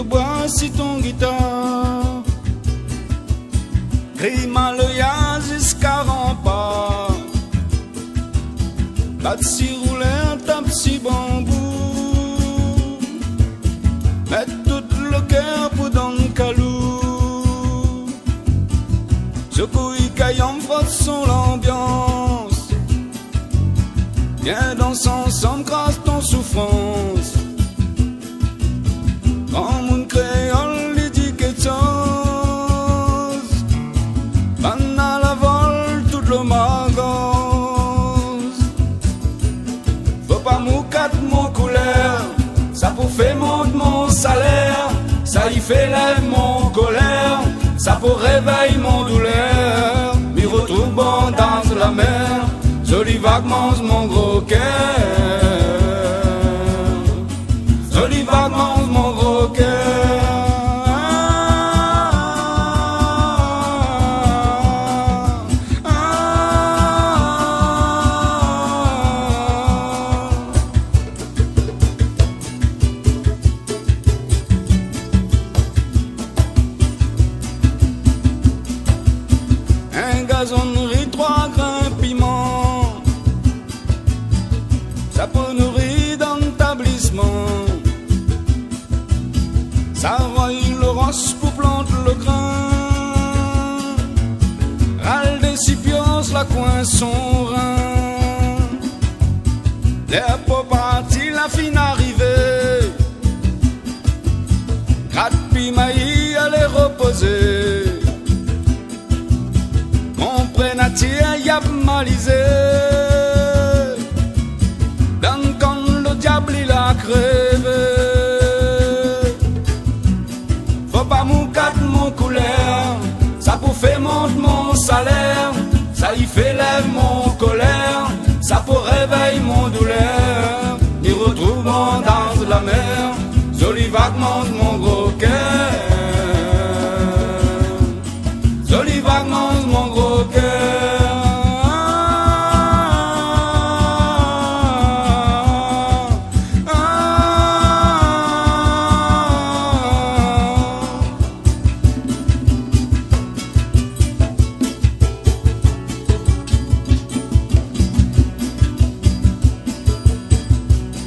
te bois si ton guitare. Crie mal ya jusqu'à rempart. Bat si rouler, tape si bambou. Mets tout le cœur pour dans le calou. Ce couille caillant façon l'ambiance. Viens danser ensemble grâce ton souffrance. Quand mon créole lui dit quelque chose, van à la vol toute le magos. Faut pas moucate mon couleur, ça pour faire monte mon salaire, ça y fait lève mon colère, ça pour réveiller mon douleur. M'y retrouve bon dans la mer, joli vaguement mon gros cœur. Joli vaguement mon gros cœur. Un gazonnerie, 3 grains piment, ça peut nourrir dans l'établissement. Ça roille le roche pour planter le grain. Râle des sipios, la coin son rein. L'air pas parti, la fin arrivée. Gratte pimaï, allez reposer. Comprenne à tirer, y'a malisé. Dans quand le diable il a crevé. Pas moucate mon couleur, ça pour faire monte mon salaire, ça y fait lève mon colère, ça pour réveiller mon douleur. Y retrouve mon dans la mer, joli vaguement mon gros cœur. Joli vaguement mon gros cœur.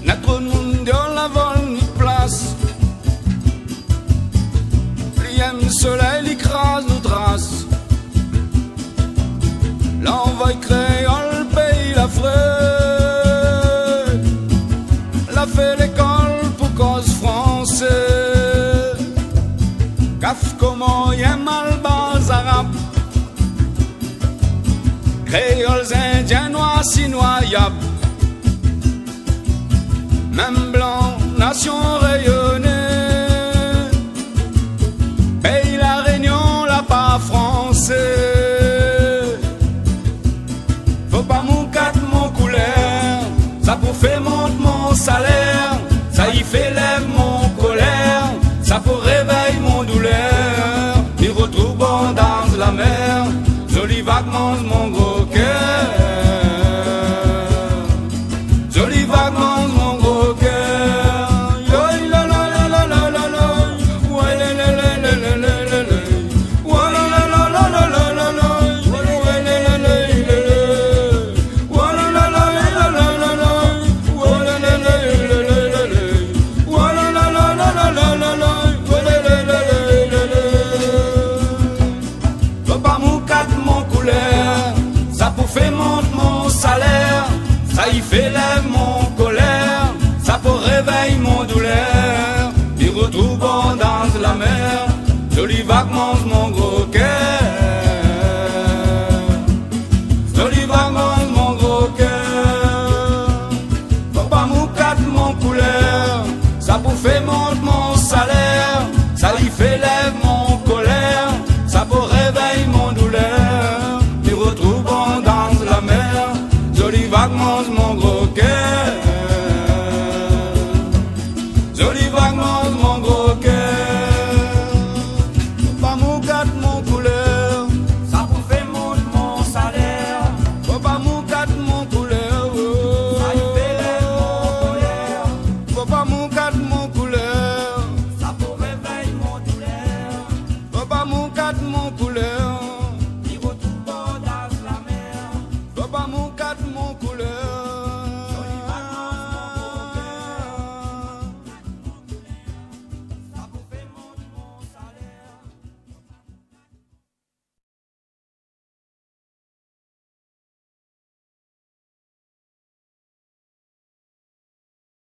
Notre monde la vol ni place. Plième soleil écrase nos traces. L'envoi créole paye la frais. La fait l'école pour cause français. Caf comment y'a mal bas arabe. Créoles indiens noirs si noyables. Même blanc, nation rayonnée. Paye la Réunion, la pas français. Faut pas moucate mon couleur, ça pour faire monte mon salaire, ça y fait lève mon colère, ça pour réveiller mon douleur. Y retrouve bon dans la mer, joli vaguement mon gros cœur. Joli vaguement mon gros cœur. Ça pour faire monte mon salaire, ça y fait lève mon colère, ça pour réveiller mon douleur. Y retrouve bon dans la mer, joli vaguement mon gros cœur. Joli vaguement mon gros cœur. Faut pas moucate mon couleur, ça pour faire monte mon salaire, ça y fait lève